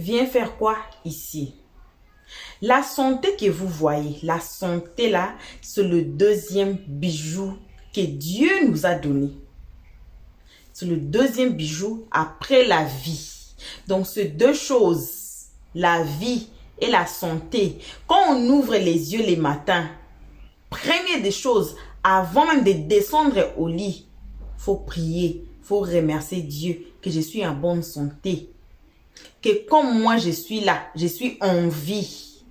vient faire quoi ici? La santé que vous voyez, la santé là, c'est le deuxième bijou que Dieu nous a donné. C'est le deuxième bijou après la vie. Donc, ces deux choses, la vie et la santé, quand on ouvre les yeux les matins, première des choses, avant même de descendre au lit, il faut prier, il faut remercier Dieu que je suis en bonne santé. Que comme moi je suis là, je suis en vie.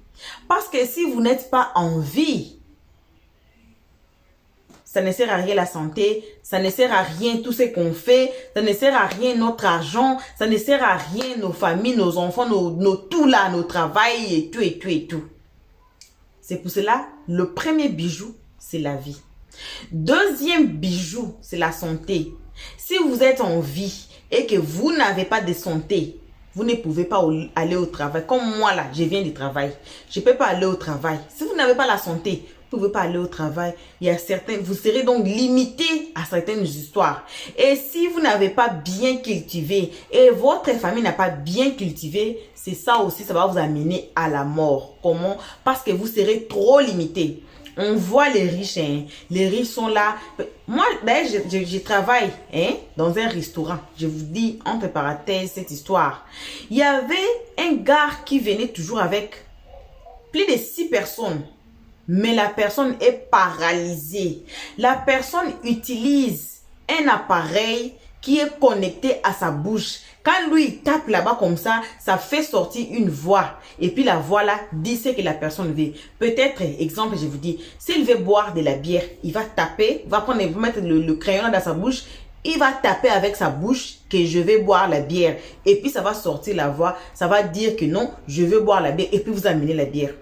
Parce que si vous n'êtes pas en vie, ça ne sert à rien la santé, ça ne sert à rien tout ce qu'on fait, ça ne sert à rien notre argent, ça ne sert à rien nos familles, nos enfants, nos tout là, nos travail et tout et tout et tout. C'est pour cela, le premier bijou, c'est la vie. Deuxième bijou, c'est la santé. Si vous êtes en vie et que vous n'avez pas de santé, vous ne pouvez pas aller au travail. Comme moi là, je viens du travail. Je ne peux pas aller au travail. Si vous n'avez pas la santé, vous ne pouvez pas aller au travail. Il y a certains, vous serez donc limité à certaines histoires. Et si vous n'avez pas bien cultivé et votre famille n'a pas bien cultivé, c'est ça aussi, ça va vous amener à la mort. Comment? Parce que vous serez trop limité. On voit les riches, hein. Les riches sont là. Moi, d'ailleurs, je travaille dans un restaurant. Je vous dis, entre parenthèses, cette histoire. Il y avait un gars qui venait toujours avec plus de 6 personnes. Mais la personne est paralysée. La personne utilise un appareil qui est connecté à sa bouche. Quand lui il tape là-bas comme ça fait sortir une voix. Et puis la voix là dit ce que la personne veut. Peut-être, exemple, je vous dis, s'il veut boire de la bière, il va taper, va prendre, va mettre le crayon dans sa bouche. Il va taper avec sa bouche que je vais boire la bière. Et puis ça va sortir la voix. Ça va dire que non, je veux boire la bière. Et puis vous amenez la bière.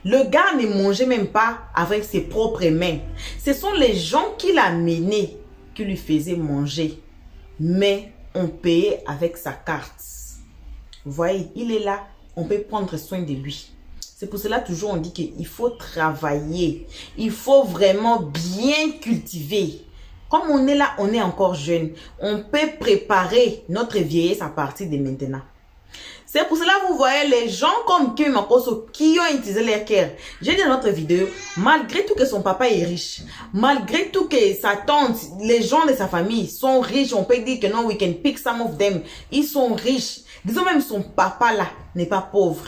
Le gars ne mangeait même pas avec ses propres mains. Ce sont les gens qui l'amenaient qui lui faisaient manger. Mais on payait avec sa carte. Vous voyez, il est là. On peut prendre soin de lui. C'est pour cela toujours on dit qu'il faut travailler. Il faut vraiment bien cultiver. Comme on est là, on est encore jeune. On peut préparer notre vieillesse à partir de maintenant. C'est pour cela que vous voyez les gens comme Kim Makosso qui ont utilisé leur cœur. J'ai dit dans notre vidéo, malgré tout que son papa est riche, malgré tout que sa tante, les gens de sa famille sont riches, on peut dire que non, we can pick some of them. Ils sont riches. Disons même son papa là n'est pas pauvre.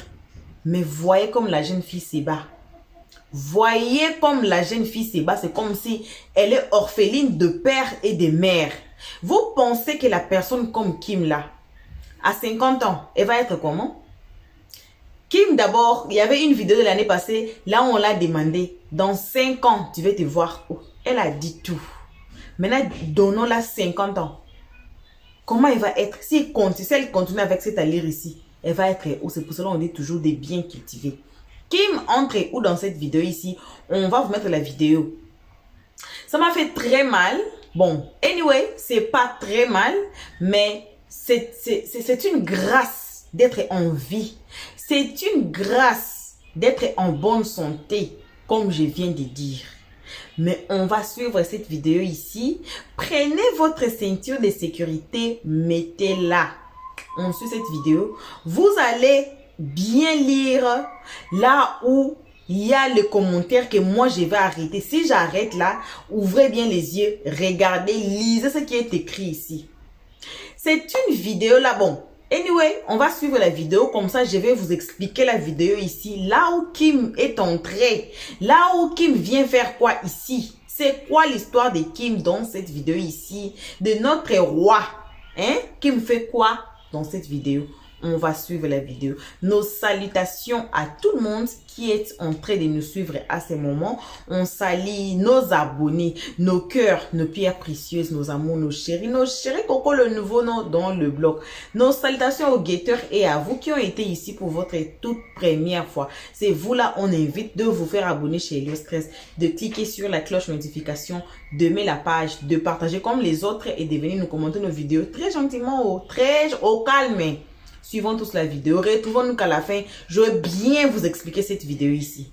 Mais voyez comme la jeune fille se bat. Voyez comme la jeune fille se bat. C'est comme si elle est orpheline de père et de mère. Vous pensez que la personne comme Kim là, à 50 ans, elle va être comment? Kim, d'abord, il y avait une vidéo de l'année passée, là on l'a demandé, dans 5 ans, tu veux te voir où? Elle a dit tout. Maintenant, donnons-la 50 ans. Comment elle va être? Si elle continue avec cette allure ici, elle va être où? C'est pour cela qu'on dit toujours des biens cultivés. Kim entre où dans cette vidéo ici? On va vous mettre la vidéo. Ça m'a fait très mal. Bon, anyway, c'est pas très mal, mais c'est une grâce d'être en vie. C'est une grâce d'être en bonne santé, comme je viens de dire. Mais on va suivre cette vidéo ici. Prenez votre ceinture de sécurité, mettez-la. On suit cette vidéo. Vous allez bien lire là où il y a le commentaire que moi je vais arrêter. Si j'arrête là, ouvrez bien les yeux, regardez, lisez ce qui est écrit ici. C'est une vidéo là, bon, anyway, on va suivre la vidéo, comme ça je vais vous expliquer la vidéo ici, là où Kim est entrée, là où Kim vient faire quoi ici. C'est quoi l'histoire de Kim dans cette vidéo ici, de notre roi, hein? Kim fait quoi dans cette vidéo? On va suivre la vidéo. Nos salutations à tout le monde qui est en train de nous suivre à ce moment. On salue nos abonnés, nos cœurs, nos pierres précieuses, nos amours, nos chéris Coco le nouveau nom dans le blog. Nos salutations aux guetteurs et à vous qui ont été ici pour votre toute première fois. C'est vous là, on invite de vous faire abonner chez Helio Stress, de cliquer sur la cloche notification, d'aimer la page, de partager comme les autres et de venir nous commenter nos vidéos très gentiment, très au calme. Suivons tous la vidéo. Retrouvons-nous qu'à la fin, je vais bien vous expliquer cette vidéo ici.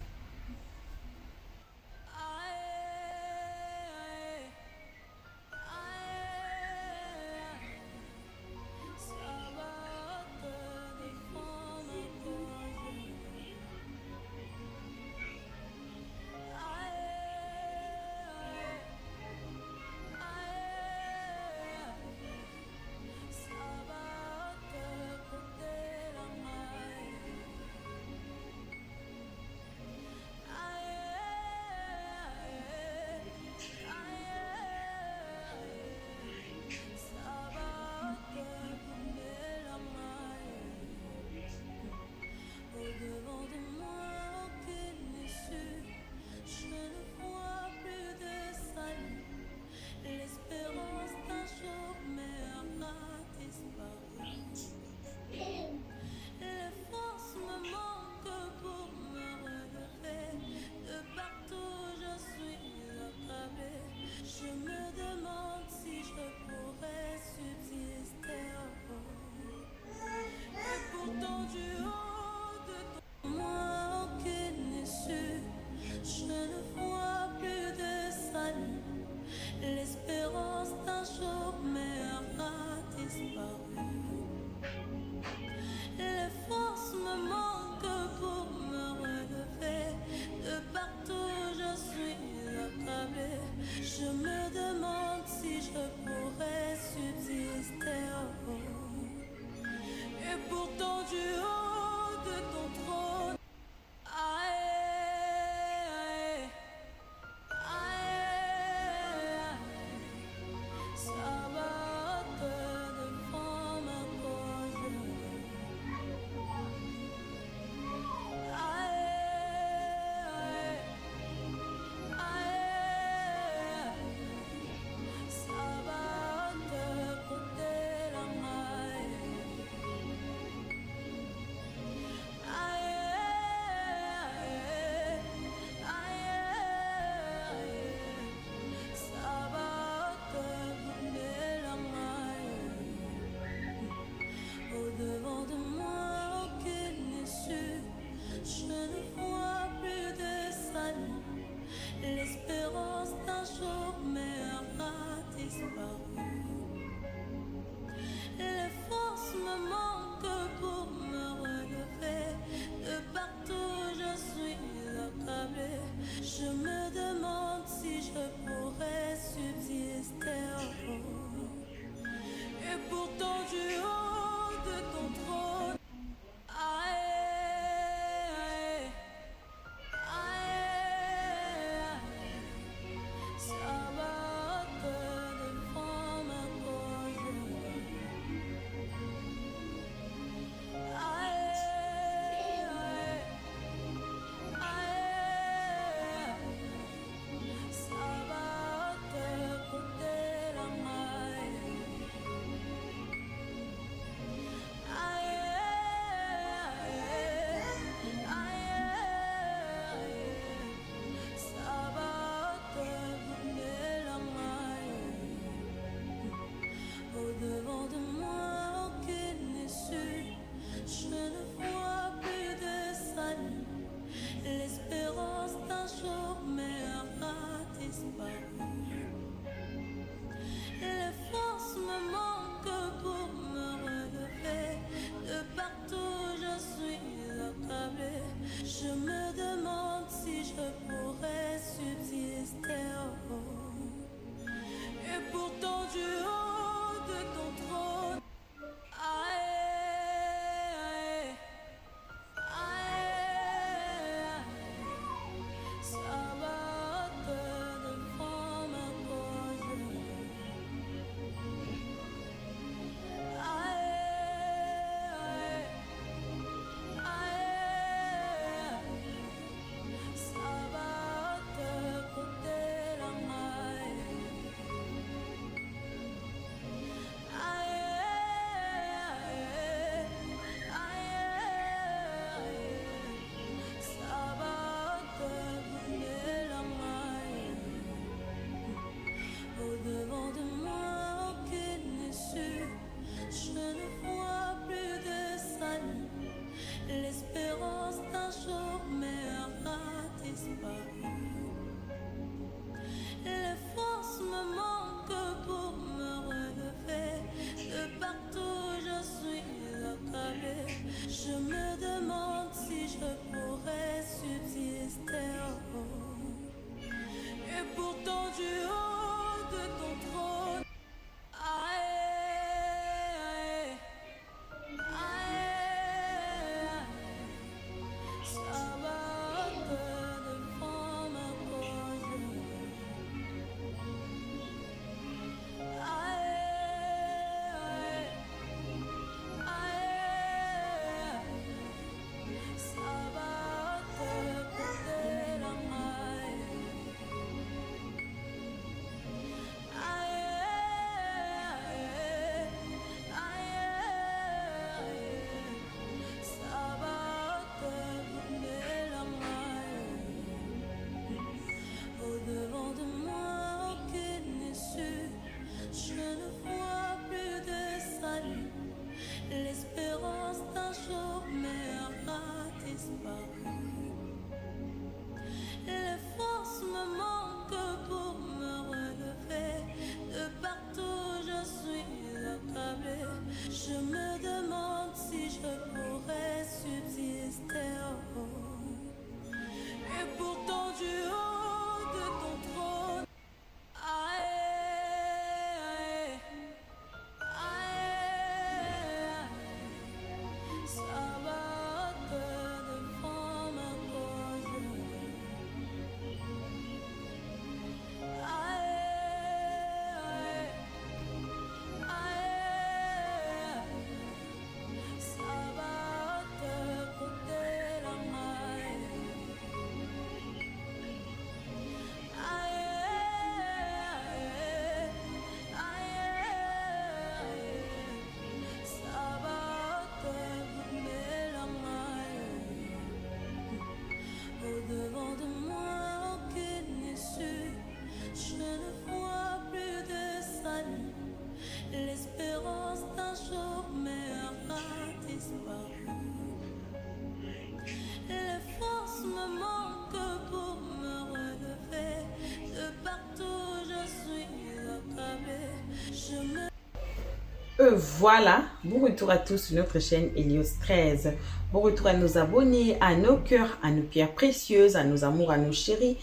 Voilà, bon retour à tous sur notre chaîne Helios 13. Bon retour à nos abonnés, à nos cœurs, à nos pierres précieuses, à nos amours, à nos chéris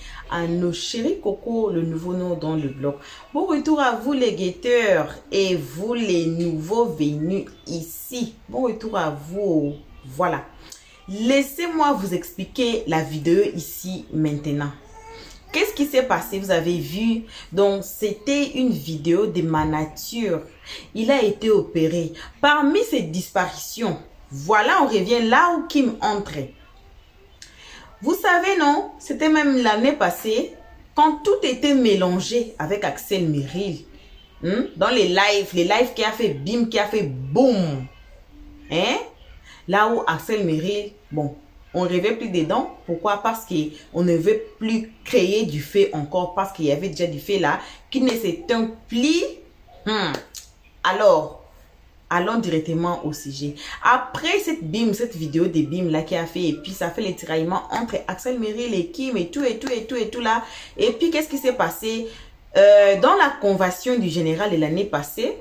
Coco, le nouveau nom dans le blog. Bon retour à vous les guetteurs et vous les nouveaux venus ici. Bon retour à vous. Voilà. Laissez-moi vous expliquer la vidéo ici maintenant. Qu'est-ce qui s'est passé? Vous avez vu, donc c'était une vidéo de ma nature. Il a été opéré. Parmi ces disparitions, voilà, on revient là où Kim entrait. Vous savez, non? C'était même l'année passée, quand tout était mélangé avec Axel Meryl. Dans les lives qui a fait bim, qui a fait boum. Hein? Là où Axel Meryl, bon, on ne rêvait plus dedans. Pourquoi? Parce qu'on ne veut plus créer du feu encore. Parce qu'il y avait déjà du feu là qui ne s'éteint plus. Alors, allons directement au sujet. Après cette vidéo de bim là qui a fait, et puis ça fait les tiraillements entre Axel Meryl et Kim et tout là. Et puis qu'est-ce qui s'est passé? Dans la convention du général de l'année passée,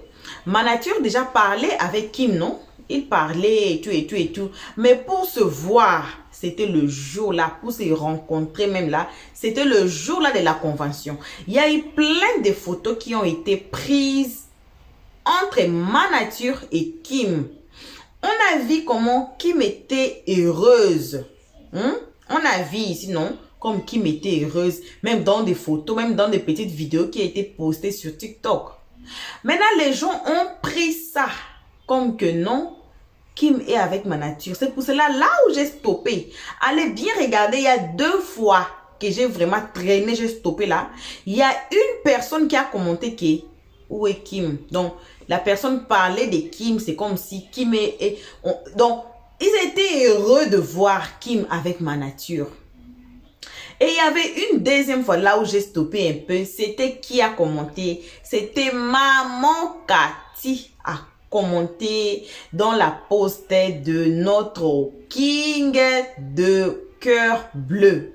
ma nature déjà parlait avec Kim, non? Il parlait et tout. Mais pour se voir, c'était le jour là, pour se rencontrer même là, c'était le jour là de la convention. Il y a eu plein de photos qui ont été prises entre ma nature et Kim. On a vu comment Kim était heureuse. On a vu ici, non? Comme Kim était heureuse, même dans des photos, même dans des petites vidéos qui ont été postées sur TikTok. Maintenant, les gens ont pris ça comme que non, Kim est avec ma nature. C'est pour cela, là où j'ai stoppé. Allez bien regarder, il y a 2 fois que j'ai vraiment traîné, j'ai stoppé là. Il y a une personne qui a commenté que, où est Kim? Donc, la personne parlait de Kim, c'est comme si Kim donc, ils étaient heureux de voir Kim avec ma nature. Et il y avait une deuxième fois là où j'ai stoppé un peu. C'était qui a commenté? C'était Maman Cathy a commenté dans la post de notre King de cœur bleu.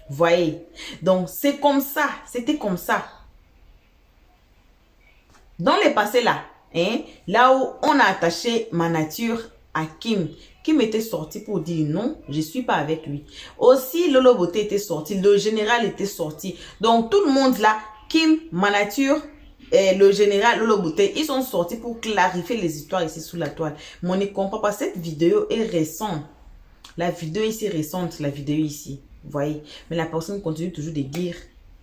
Voyez? Donc, c'est comme ça. C'était comme ça. Dans le passé là, là où on a attaché ma nature à Kim, Kim était sorti pour dire non, je ne suis pas avec lui. Aussi, Lolo Beauté était sorti, le général était sorti. Donc, tout le monde là, Kim, ma nature, et le général Lolo Beauté, ils sont sortis pour clarifier les histoires ici sous la toile. Mais on ne comprend pas, cette vidéo est récente. La vidéo ici est récente, la vidéo ici. Vous voyez? Mais la personne continue toujours de dire,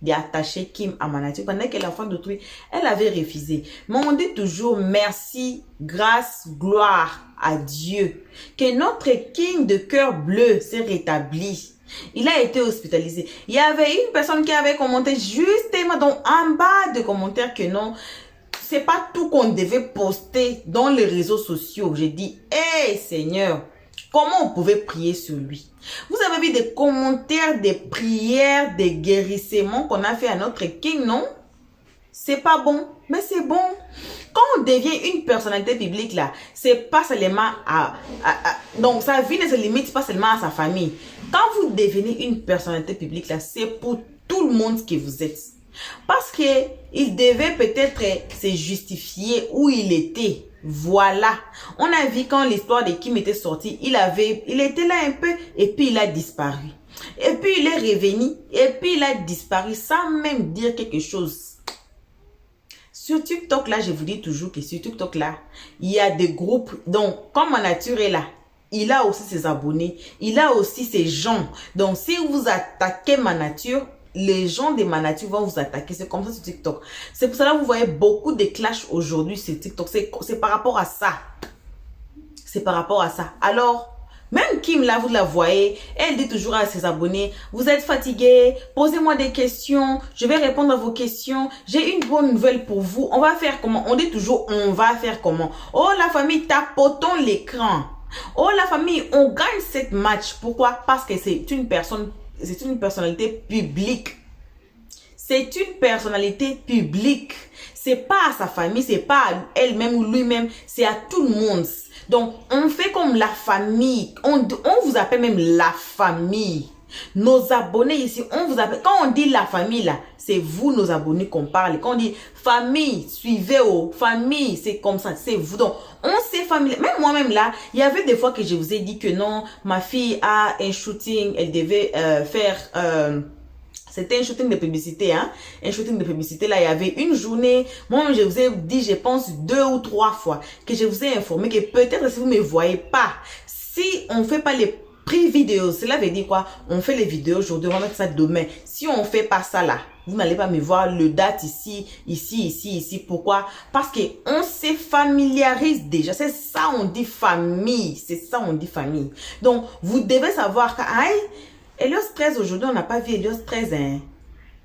d'attacher Kim à ma nature. Pendant qu'elle a fait d'autrui, elle avait refusé. Mais on dit toujours merci, grâce, gloire à Dieu. Que notre King de cœur bleu s'est rétabli. Il a été hospitalisé. Il y avait une personne qui avait commenté justement en bas de commentaires que non, c'est pas tout qu'on devait poster dans les réseaux sociaux. J'ai dit, hey Seigneur, comment on pouvait prier sur lui? Vous avez vu des commentaires, des prières, des guérissements qu'on a fait à notre King, non? C'est pas bon, mais c'est bon. Quand on devient une personnalité publique là, c'est pas seulement donc sa vie ne se limite pas seulement à sa famille. Quand vous devenez une personnalité publique là, c'est pour tout le monde que vous êtes. Parce que il devait peut-être se justifier où il était. Voilà. On a vu quand l'histoire de Kim était sortie, il était là un peu et puis il a disparu. Et puis il est revenu et puis il a disparu sans même dire quelque chose. Sur TikTok là, je vous dis toujours que sur TikTok là, il y a des groupes. Donc, comme ma nature est là, il a aussi ses abonnés, il a aussi ses gens. Donc, si vous attaquez ma nature, les gens de ma nature vont vous attaquer. C'est comme ça sur TikTok. C'est pour cela que vous voyez beaucoup de clashs aujourd'hui sur TikTok. C'est par rapport à ça. C'est par rapport à ça. Alors, même Kim, là, vous la voyez, elle dit toujours à ses abonnés, vous êtes fatigués, posez-moi des questions, je vais répondre à vos questions, j'ai une bonne nouvelle pour vous, on va faire comment? On dit toujours, on va faire comment? Oh, la famille, tapotons l'écran. Oh, la famille, on gagne cette match. Pourquoi? Parce que c'est une personnalité publique. C'est une personnalité publique. C'est pas à sa famille, c'est pas à elle-même ou lui-même, c'est à tout le monde. Donc, on fait comme la famille. On vous appelle même la famille. Nos abonnés ici, on vous appelle. Quand on dit la famille là, c'est vous, nos abonnés, qu'on parle. Quand on dit famille, suivez au famille, c'est comme ça, c'est vous. Donc, on sait famille. Même moi-même là, il y avait des fois que je vous ai dit que non, ma fille a un shooting, elle devait faire... c'était un shooting de publicité, hein. Un shooting de publicité, là, il y avait une journée. Moi, je vous ai dit, je pense 2 ou 3 fois, que je vous ai informé que peut-être si vous ne me voyez pas, si on ne fait pas les prix vidéo, cela veut dire quoi? On fait les vidéos aujourd'hui, on va mettre ça demain. Si on ne fait pas ça là, vous n'allez pas me voir le date ici, ici, ici, ici. Pourquoi? Parce qu'on se familiarise déjà. C'est ça, on dit famille. C'est ça, on dit famille. Donc, vous devez savoir que, Helios 13, aujourd'hui, on n'a pas vu Helios 13, hein.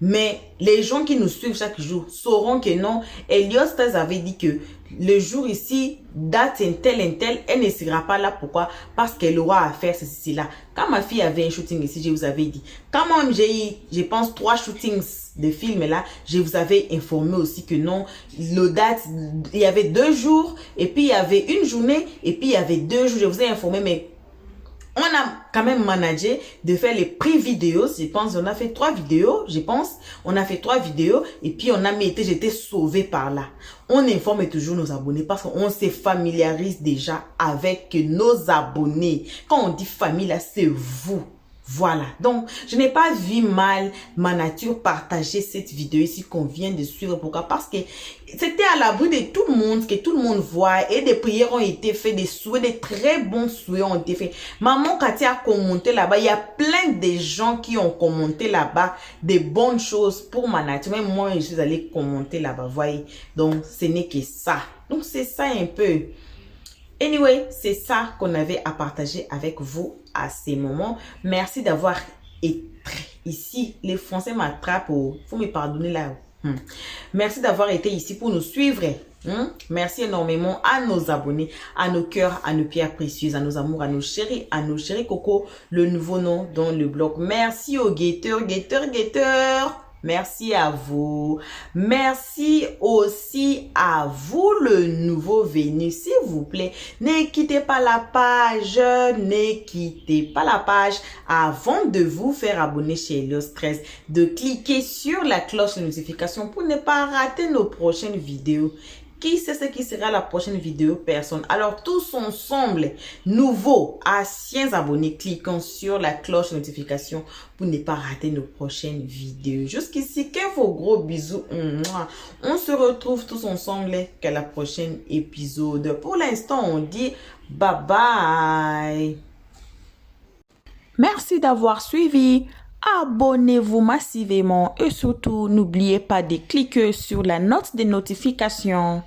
Mais les gens qui nous suivent chaque jour sauront que non, Helios 13 avait dit que le jour ici, date un tel, elle ne sera pas là. Pourquoi? Parce qu'elle aura à faire ceci, là. Quand ma fille avait un shooting ici, je vous avais dit. Quand moi j'ai eu, je pense, 3 shootings de films là, je vous avais informé aussi que non, le date, il y avait 2 jours, et puis il y avait une journée, et puis il y avait 2 jours. Je vous ai informé, mais on a quand même managé de faire les prix vidéos. Je pense, on a fait 3 vidéos, je pense. On a fait 3 vidéos et puis on a mis, j'étais sauvée par là. On informe toujours nos abonnés parce qu'on se familiarise déjà avec nos abonnés. Quand on dit famille là, c'est vous. Voilà, donc je n'ai pas vu mal ma nature partager cette vidéo ici qu'on vient de suivre. Pourquoi? Parce que c'était à l'abri de tout le monde, que tout le monde voit, et des prières ont été faites, des souhaits, des très bons souhaits ont été faits. Maman Katia a commenté là-bas, il y a plein de gens qui ont commenté là-bas des bonnes choses pour ma nature. Même moi, je suis allée commenter là-bas, voyez. Donc, ce n'est que ça. Donc, c'est ça un peu. Anyway, c'est ça qu'on avait à partager avec vous à ces moments. Merci d'avoir été ici. Les Français m'attrapent. Faut me pardonner là. Merci d'avoir été ici pour nous suivre. Merci énormément à nos abonnés, à nos cœurs, à nos pierres précieuses, à nos amours, à nos chéris Coco, le nouveau nom dans le blog. Merci aux guetteurs. Merci à vous. Merci aussi à vous, le nouveau venu. S'il vous plaît, ne quittez pas la page. Ne quittez pas la page avant de vous faire abonner chez Helios 13. De cliquer sur la cloche de notification pour ne pas rater nos prochaines vidéos. Qui sait ce qui sera la prochaine vidéo? Personne. Alors, tous ensemble, nouveaux, anciens abonnés, cliquons sur la cloche de notification pour ne pas rater nos prochaines vidéos. Jusqu'ici, vos gros bisous. On se retrouve tous ensemble qu'à la prochaine épisode. Pour l'instant, on dit bye bye. Merci d'avoir suivi. Abonnez-vous massivement et surtout, n'oubliez pas de cliquer sur la note de notification.